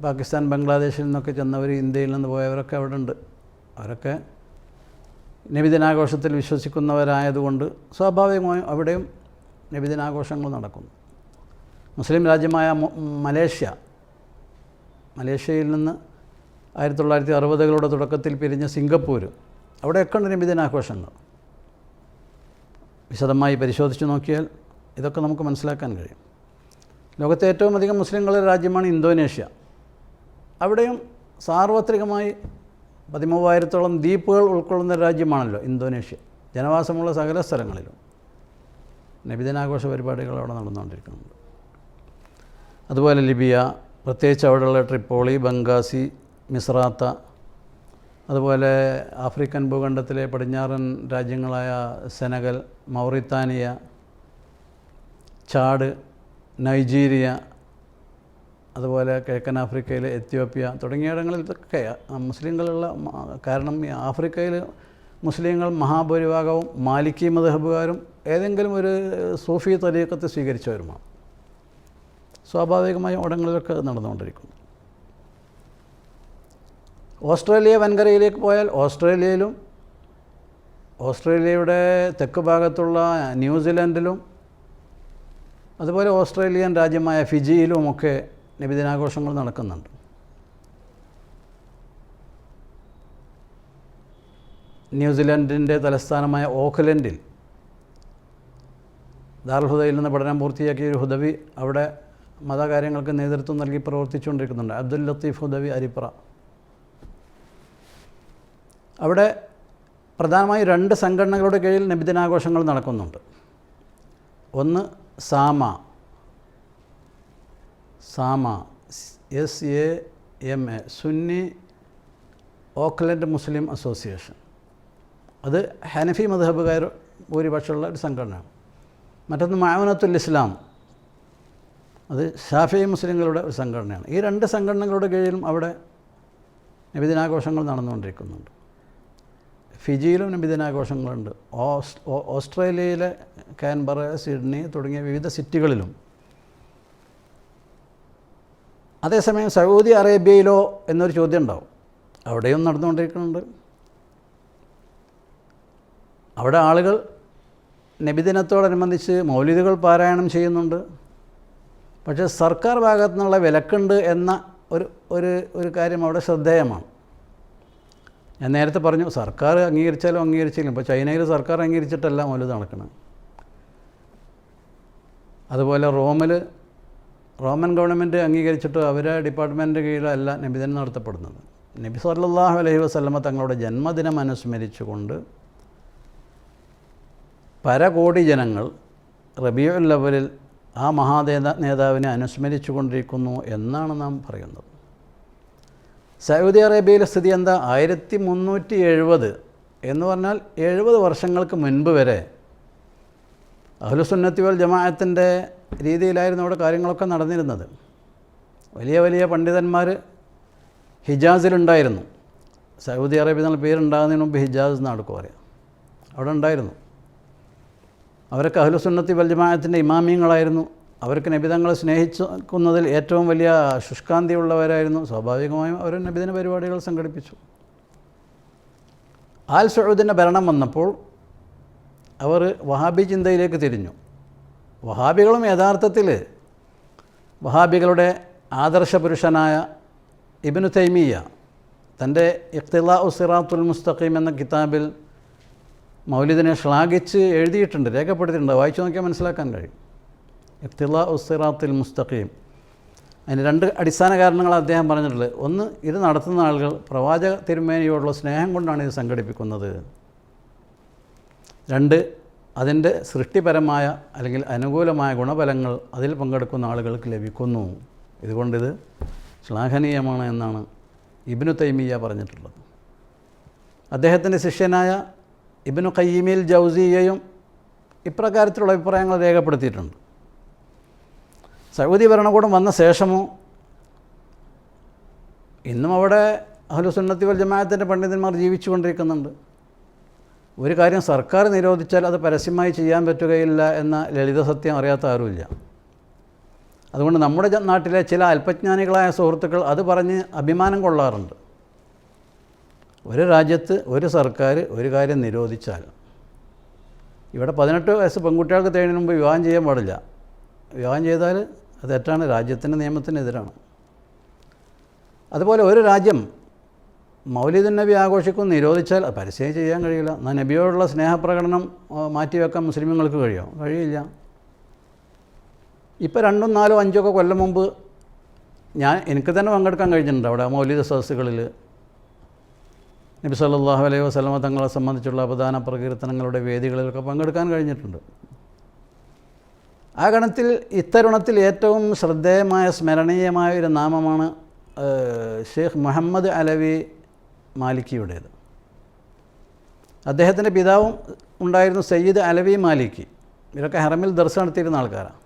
പാകിസ്ഥാൻ, ബംഗ്ലാദേശിൽ നിന്നൊക്കെ ചെന്നവർ, ഇന്ത്യയിൽ നിന്ന് പോയവരൊക്കെ അവിടെ ഉണ്ട്. അവരൊക്കെ നബിദിനാഘോഷത്തിൽ വിശ്വസിക്കുന്നവരായതുകൊണ്ട് സ്വാഭാവികമായും അവിടെയും നബിദിനാഘോഷങ്ങൾ നടക്കുന്നു. മുസ്ലിം രാജ്യമായ മലേഷ്യയിൽ നിന്ന് 1960-കളുടെ തുടക്കത്തിൽ പിരിഞ്ഞ സിംഗപ്പൂർ, അവിടെയൊക്കെ ഉണ്ട് നബിദിനാഘോഷങ്ങൾ. വിശദമായി പരിശോധിച്ച് നോക്കിയാൽ ഇതൊക്കെ നമുക്ക് മനസ്സിലാക്കാൻ കഴിയും. ലോകത്തെ ഏറ്റവും അധികം മുസ്ലിങ്ങളുടെ രാജ്യമാണ് ഇന്തോനേഷ്യ. അവിടെയും സാർവത്രികമായി 13,000-ഓളം ദ്വീപുകൾ ഉൾക്കൊള്ളുന്ന രാജ്യമാണല്ലോ ഇന്തോനേഷ്യ. ജനവാസമുള്ള സകല സ്ഥലങ്ങളിലും നബിദിനാഘോഷ പരിപാടികൾ അവിടെ നടന്നുകൊണ്ടിരിക്കുന്നുണ്ട്. അതുപോലെ ലിബിയ, പ്രത്യേകിച്ച് അവിടെയുള്ള ട്രിപ്പോളി, ബംഗാസി, മിസ്രാത്ത, അതുപോലെ ആഫ്രിക്കൻ ഭൂഖണ്ഡത്തിലെ പടിഞ്ഞാറൻ രാജ്യങ്ങളായ സെനഗൽ, മൗറിത്താനിയ, ചാഡ്, നൈജീരിയ, അതുപോലെ കിഴക്കൻ ആഫ്രിക്കയിലെ എത്യോപ്യ തുടങ്ങിയിടങ്ങളിൽ ഇതൊക്കെ മുസ്ലിങ്ങളുള്ള. കാരണം ഈ ആഫ്രിക്കയിൽ മുസ്ലിങ്ങൾ മഹാഭൂരിഭാഗവും മാലിക്കി മദ്ഹബുകാരും ഏതെങ്കിലും ഒരു സൂഫി തരീഖത്ത് സ്വീകരിച്ചവരുമാണ്. സ്വാഭാവികമായും അവിടങ്ങളിലൊക്കെ നടന്നുകൊണ്ടിരിക്കുന്നു. ഓസ്ട്രേലിയ വൻകരയിലേക്ക് പോയാൽ ഓസ്ട്രേലിയയുടെ തെക്ക് ഭാഗത്തുള്ള ന്യൂസിലൻഡിലും അതുപോലെ ഓസ്ട്രേലിയൻ രാജ്യമായ ഫിജിയിലുമൊക്കെ നബിദിനാഘോഷങ്ങൾ നടക്കുന്നുണ്ട്. ന്യൂസിലൻഡിൻ്റെ തലസ്ഥാനമായ ഓക്ലൻഡിൽ ദാറുൽ ഹുദയിൽ നിന്ന് പഠനം പൂർത്തിയാക്കിയ ഒരു ഹുദവി അവിടെ മതകാര്യങ്ങൾക്ക് നേതൃത്വം നൽകി പ്രവർത്തിച്ചുകൊണ്ടിരിക്കുന്നുണ്ട്. അബ്ദുൽ ലത്തീഫ് ഹുദവി അരിപ്ര. അവിടെ പ്രധാനമായും 2 സംഘടനകളുടെ കീഴിൽ നബിദിനാഘോഷങ്ങൾ നടക്കുന്നുണ്ട്. ഒന്ന് SAMA, SAMA, സുന്നി ഓക്ലൻഡ് മുസ്ലിം അസോസിയേഷൻ. അത് ഹനഫി മദ്ഹബുകാർ ഭൂരിപക്ഷമുള്ള ഒരു സംഘടനയാണ്. മറ്റൊന്ന് മഅൂനത്തുൽ ഇസ്ലാം, അത് ഷാഫിഈ മുസ്ലിങ്ങളുടെ ഒരു സംഘടനയാണ്. ഈ 2 സംഘടനകളുടെ കീഴിലും അവിടെ നബിദിനാഘോഷങ്ങൾ നടന്നുകൊണ്ടിരിക്കുന്നുണ്ട്. ഫിജിയിലും നബിദിനാഘോഷങ്ങളുണ്ട്. ഓസ്ട്രേലിയയിലെ കാൻബറ, സിഡ്നി തുടങ്ങിയ വിവിധ സിറ്റികളിലും. അതേസമയം സൗദി അറേബ്യയിലോ എന്നൊരു ചോദ്യം ഉണ്ടാവും. അവിടെയും നടന്നുകൊണ്ടിരിക്കുന്നുണ്ട്. അവിടെ ആളുകൾ നബിദിനത്തോടനുബന്ധിച്ച് മൗലിദുകൾ പാരായണം ചെയ്യുന്നുണ്ട്. പക്ഷേ സർക്കാർ ഭാഗത്തു നിന്നുള്ള വിലക്കുണ്ട് എന്ന ഒരു കാര്യം അവിടെ ശ്രദ്ധേയമാണ്. ഞാൻ നേരത്തെ പറഞ്ഞു, സർക്കാർ അംഗീകരിച്ചാലും അംഗീകരിച്ചില്ല. ഇപ്പോൾ ചൈനയിൽ സർക്കാർ അംഗീകരിച്ചിട്ടല്ല മൗലിദ് നടക്കുന്നത്. അതുപോലെ റോമൻ ഗവൺമെൻറ് അംഗീകരിച്ചിട്ട് അവരെ ഡിപ്പാർട്ട്മെൻറ്റിൻ്റെ കീഴിലല്ല നബിദിനം നടത്തപ്പെടുന്നത്. നബി സല്ലല്ലാഹു അലൈഹി വസല്ലമ തങ്ങളുടെ ജന്മദിനം അനുസ്മരിച്ചുകൊണ്ട് പരകോടി ജനങ്ങൾ റബീഉൽ അവ്വലിൽ ആ നേതാവിനെ അനുസ്മരിച്ചു കൊണ്ടിരിക്കുന്നു എന്നാണ് നാം പറയുന്നത്. സൗദി അറേബ്യയിലെ സ്ഥിതി എന്താ? 1370 എന്ന് പറഞ്ഞാൽ 70 വർഷങ്ങൾക്ക് മുൻപ് വരെ അഹ്ലുസുന്നത്തി വൽ ജമാഅത്തിൻ്റെ രീതിയിലായിരുന്നു അവിടെ കാര്യങ്ങളൊക്കെ നടന്നിരുന്നത്. വലിയ വലിയ പണ്ഡിതന്മാർ ഹിജാസിലുണ്ടായിരുന്നു. സൗദി അറേബ്യ എന്നുള്ള പേരുണ്ടാകുന്നതിന് മുമ്പ് ഹിജാസ് എന്നാണ് പറയാം. അവിടെ ഉണ്ടായിരുന്നു. അവരൊക്കെ അഹ്ലുസുന്നത്തി വൽ ജമാഅത്തിൻ്റെ ഇമാമിയങ്ങളായിരുന്നു. അവർക്ക് നബിതങ്ങളെ സ്നേഹിക്കുന്നതിൽ ഏറ്റവും വലിയ ശുഷ്കാന്തിയുള്ളവരായിരുന്നു. സ്വാഭാവികമായും അവർ നബിദിന പരിപാടികൾ സംഘടിപ്പിച്ചു. ആൽ സഊദിൻ്റെ ഭരണം വന്നപ്പോൾ അവർ വഹാബി ചിന്തയിലേക്ക് തിരിഞ്ഞു. വഹാബികളും യഥാർത്ഥത്തിൽ വഹാബികളുടെ ആദർശ പുരുഷനായ ഇബ്നു തൈമിയ്യ തൻ്റെ ഇഖ്തിലാഉ സിറാത്തുൽ മുസ്തഖീം എന്ന കിതാബിൽ മൗലിദിനെ ശ്ലാഘിച്ച് എഴുതിയിട്ടുണ്ട്, രേഖപ്പെടുത്തിയിട്ടുണ്ട്. വായിച്ചു നോക്കിയാൽ മനസ്സിലാക്കാൻ കഴിയും. ഇഖ്തിലാഉ സിറാത്തുൽ മുസ്തഖീം. അതിന് 2 അടിസ്ഥാന കാരണങ്ങൾ അദ്ദേഹം പറഞ്ഞിട്ടുള്ളത്. ഒന്ന്, ഇത് നടത്തുന്ന ആളുകൾ പ്രവാചക തിരുമേനിയോടുള്ള സ്നേഹം കൊണ്ടാണ് ഇത് സംഘടിപ്പിക്കുന്നത്. 2, അതിൻ്റെ സൃഷ്ടിപരമായ അല്ലെങ്കിൽ അനുകൂലമായ ഗുണഫലങ്ങൾ അതിൽ പങ്കെടുക്കുന്ന ആളുകൾക്ക് ലഭിക്കുന്നു. ഇതുകൊണ്ടിത് ശ്ലാഘനീയമാണ് എന്നാണ് ഇബ്നു തൈമിയ്യ പറഞ്ഞിട്ടുള്ളത്. അദ്ദേഹത്തിൻ്റെ ശിഷ്യനായ ഇബ്നു ഖയ്യിമിൽ ജൗസിയ്യയും ഇപ്രകാരത്തിലുള്ള അഭിപ്രായങ്ങൾ രേഖപ്പെടുത്തിയിട്ടുണ്ട്. സൗദി ഭരണകൂടം വന്ന ശേഷമോ ഇന്നും അവിടെ അഹ്ലുസുന്നത്തി വൽ ജമാഅത്തിൻ്റെ പണ്ഡിതന്മാർ ജീവിച്ചുകൊണ്ടിരിക്കുന്നുണ്ട്. ഒരു കാര്യം സർക്കാർ നിരോധിച്ചാൽ അത് പരസ്യമായി ചെയ്യാൻ പറ്റുകയില്ല എന്ന ലളിത സത്യം അറിയാത്ത ആരുമില്ല. അതുകൊണ്ട് നമ്മുടെ നാട്ടിലെ ചില അല്പജ്ഞാനികളായ സുഹൃത്തുക്കൾ അത് പറഞ്ഞ് അഭിമാനം കൊള്ളാറുണ്ട്. ഒരു രാജ്യത്ത് ഒരു സർക്കാർ ഒരു കാര്യം നിരോധിച്ചാൽ, ഇവിടെ 18 വയസ്സ് പെൺകുട്ടികൾക്ക് തികയുന്നതിന് മുമ്പ് വിവാഹം ചെയ്യാൻ പാടില്ല. വിവാഹം ചെയ്താൽ അത് തെറ്റാണ്, രാജ്യത്തിൻ്റെ നിയമത്തിനെതിരാണ്. അതുപോലെ ഒരു രാജ്യം മൗലിദുൻ നബി ആഘോഷിക്കും നിരോധിച്ചാൽ അത് പരസ്യം ചെയ്യാൻ കഴിയില്ല. എന്നാൽ നബിയോടുള്ള സ്നേഹപ്രകടനം മാറ്റിവെക്കാൻ മുസ്ലിമുകൾക്ക് കഴിയില്ല. ഇപ്പോൾ 2, 4, 5 കൊല്ലം മുമ്പ് എനിക്ക് തന്നെ പങ്കെടുക്കാൻ കഴിഞ്ഞിട്ടുണ്ട് അവിടെ മൗലിദ് സദസ്സുകളിൽ. നബി സല്ലല്ലാഹു അലൈഹി വസല്ലമ തങ്ങളെ സംബന്ധിച്ചുള്ള പ്രധാന പ്രകീർത്തനങ്ങളുടെ വേദികളിലൊക്കെ പങ്കെടുക്കാൻ കഴിഞ്ഞിട്ടുണ്ട്. ആ ഗണത്തിൽ ഇത്തരുണത്തിൽ ഏറ്റവും ശ്രദ്ധേയമായ സ്മരണീയമായ ഒരു നാമമാണ് ഷെയ്ഖ് മുഹമ്മദ് അലവി മാലിക്കിയുടേത്. അദ്ദേഹത്തിൻ്റെ പിതാവും ഉണ്ടായിരുന്നു സയ്യിദ് അലവി മാലിക്കി. ഇവരൊക്കെ ഹറമിൽ ദർസ് നടത്തിയിരുന്ന ആൾക്കാരാണ്.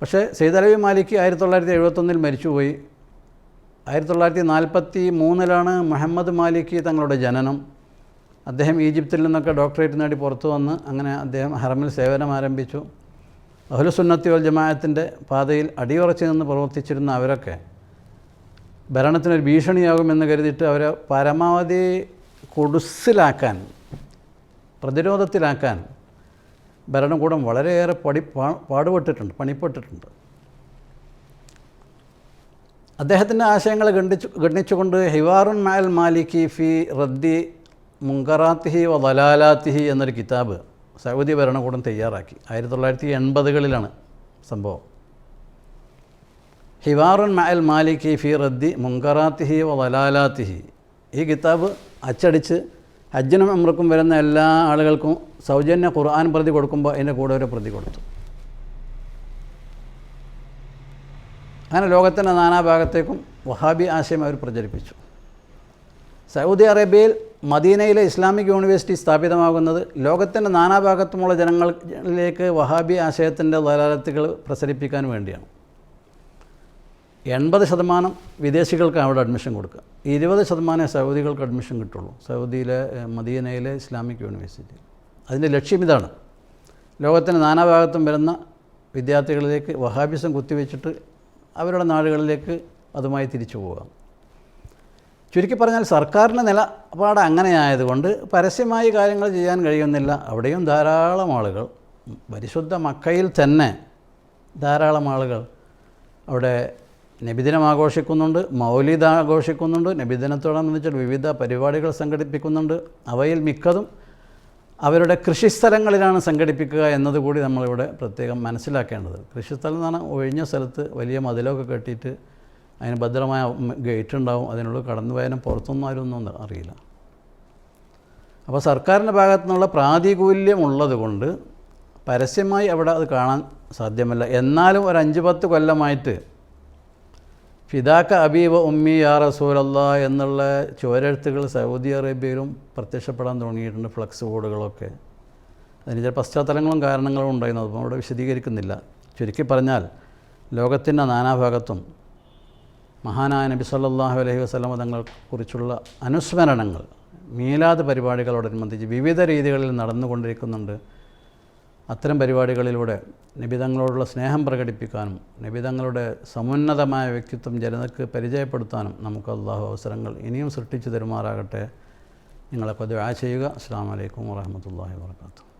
പക്ഷേ സയ്യിദ് അലവി മാലിക്കി 1971 മരിച്ചുപോയി. 1943 മുഹമ്മദ് മാലിക്കി തങ്ങളുടെ ജനനം. അദ്ദേഹം ഈജിപ്തിൽ നിന്നൊക്കെ ഡോക്ടറേറ്റ് നേടി പുറത്തു വന്ന് അങ്ങനെ അദ്ദേഹം ഹറമിൽ സേവനം ആരംഭിച്ചു. അഹ്ലുസുന്നത്തി വൽ ജമാഅത്തിൻ്റെ പാതയിൽ അടിയുറച്ച് നിന്ന് പ്രവർത്തിച്ചിരുന്ന അവരൊക്കെ ഭരണത്തിനൊരു ഭീഷണിയാകുമെന്ന് കരുതിയിട്ട് അവരെ പരമാവധി കൊടുസിലാക്കാൻ, പ്രതിരോധത്തിലാക്കാൻ ഭരണകൂടം വളരെയേറെ പണിപ്പെട്ടിട്ടുണ്ട്. അദ്ദേഹത്തിൻ്റെ ആശയങ്ങൾ ഗണ്ണിച്ചുകൊണ്ട് ഹിവാറുൻ മഅൽ മാലിക്കി ഫി റദ്ദി മുങ്കറാത്തിഹി വ ദലാലാത്തിഹി എന്നൊരു കിതാബ് സൗദി ഭരണകൂടം തയ്യാറാക്കി. 1980കളിലാണ് സംഭവം. ഹിവാറുൻ മഅൽ മാലിക്കി ഫി റദ്ദി മുങ്കറാത്തിഹി വ ദലാലാത്തിഹി. ഈ കിതാബ് അച്ചടിച്ച് ഹജ്ജിനും ഉംറക്കും വരുന്ന എല്ലാ ആളുകൾക്കും സൗജന്യ ഖുർആൻ പ്രതി കൊടുക്കുമ്പോൾ അതിൻ്റെ കൂടെ ഒരു പ്രതി കൊടുത്തു. അങ്ങനെ ലോകത്തിൻ്റെ നാനാഭാഗത്തേക്കും വഹാബി ആശയം അവർ പ്രചരിപ്പിച്ചു. സൗദി അറേബ്യയിൽ മദീനയിലെ ഇസ്ലാമിക് യൂണിവേഴ്സിറ്റി സ്ഥാപിതമാകുന്നത് ലോകത്തിൻ്റെ നാനാഭാഗത്തുമുള്ള ജനങ്ങളിലേക്ക് വഹാബി ആശയത്തിൻ്റെ ദലാലത്തുകൾ പ്രസരിപ്പിക്കാൻ വേണ്ടിയാണ്. 80% വിദേശികൾക്ക് അവിടെ അഡ്മിഷൻ കൊടുക്കുക, 20% സൗദികൾക്ക് അഡ്മിഷൻ കിട്ടുള്ളൂ സൗദിയിലെ മദീനയിലെ ഇസ്ലാമിക് യൂണിവേഴ്സിറ്റി. അതിൻ്റെ ലക്ഷ്യം ഇതാണ്: ലോകത്തിൻ്റെ നാനാഭാഗത്തും വരുന്ന വിദ്യാർത്ഥികളിലേക്ക് വഹാബിസം കുത്തിവെച്ചിട്ട് അവരുടെ നാടുകളിലേക്ക് അതുമായി തിരിച്ചു പോകാം. ചുരുക്കി പറഞ്ഞാൽ സർക്കാരിൻ്റെ നിലപാട് അങ്ങനെയായതുകൊണ്ട് പരസ്യമായി കാര്യങ്ങൾ ചെയ്യാൻ കഴിയുന്നില്ല. അവിടെയും ധാരാളം ആളുകൾ, പരിശുദ്ധ മക്കയിൽ തന്നെ ധാരാളം ആളുകൾ അവിടെ നബിദിനം ആഘോഷിക്കുന്നുണ്ട്, മൗലിദ് ആഘോഷിക്കുന്നുണ്ട്, നബിദിനത്തോടനുബന്ധിച്ച് വിവിധ പരിപാടികൾ സംഘടിപ്പിക്കുന്നുണ്ട്. അവയിൽ മിക്കതും അവരുടെ കൃഷിസ്ഥലങ്ങളിലാണ് സംഘടിപ്പിക്കുക എന്നതുകൂടി നമ്മളിവിടെ പ്രത്യേകം മനസ്സിലാക്കേണ്ടത്. കൃഷിസ്ഥലം എന്ന് പറഞ്ഞാൽ ഒഴിഞ്ഞ സ്ഥലത്ത് വലിയ മതിലൊക്കെ കെട്ടിയിട്ട് അതിന് ഭദ്രമായ ഗേറ്റ് ഉണ്ടാവും, അതിനുള്ളിൽ കടന്നു പോയാലും പുറത്തൊന്നും ആരൊന്നും അറിയില്ല. അപ്പോൾ സർക്കാരിൻ്റെ ഭാഗത്തു നിന്നുള്ള പ്രാതികൂല്യം ഉള്ളത് കൊണ്ട് പരസ്യമായി അവിടെ അത് കാണാൻ സാധ്യമല്ല. എന്നാലും ഒരു 5-10 കൊല്ലമായിട്ട് ഫിദാക്ക അബീവ ഉമ്മി യാ റസൂലല്ലാ എന്നുള്ള ചുവരെഴുത്തുകൾ സൗദി അറേബ്യയിലും പ്രത്യക്ഷപ്പെടാൻ തുടങ്ങിയിട്ടുണ്ട്, ഫ്ലക്സ് ബോർഡുകളൊക്കെ. അതിന് ചില പശ്ചാത്തലങ്ങളും കാരണങ്ങളും ഉണ്ടായിരുന്നു, അതും അവിടെ വിശദീകരിക്കുന്നില്ല. ചുരുക്കി പറഞ്ഞാൽ ലോകത്തിൻ്റെ നാനാഭാഗത്തും മഹാനായ നബി സല്ലല്ലാഹു അലൈഹി വസല്ലമ തങ്ങളെക്കുറിച്ചുള്ള അനുസ്മരണങ്ങൾ, മീലാദ് പരിപാടികളോടനുബന്ധിച്ച് വിവിധ രീതികളിൽ നടന്നുകൊണ്ടിരിക്കുന്നുണ്ട്. അത്തരം പരിപാടികളിലൂടെ നബി തങ്ങളോടുള്ള സ്നേഹം പ്രകടിപ്പിക്കാനും നബി തങ്ങളുടെ സമുന്നതമായ വ്യക്തിത്വം ജനതയ്ക്ക് പരിചയപ്പെടുത്താനും നമുക്ക് അല്ലാഹു അവസരങ്ങൾ ഇനിയും സൃഷ്ടിച്ചു തരുമാറാകട്ടെ. നിങ്ങളൊക്കെ ദുആ ചെയ്യുക. അസ്സലാമു അലൈക്കും വറഹ്മത്തുള്ളാഹി വബറകാതുഹു.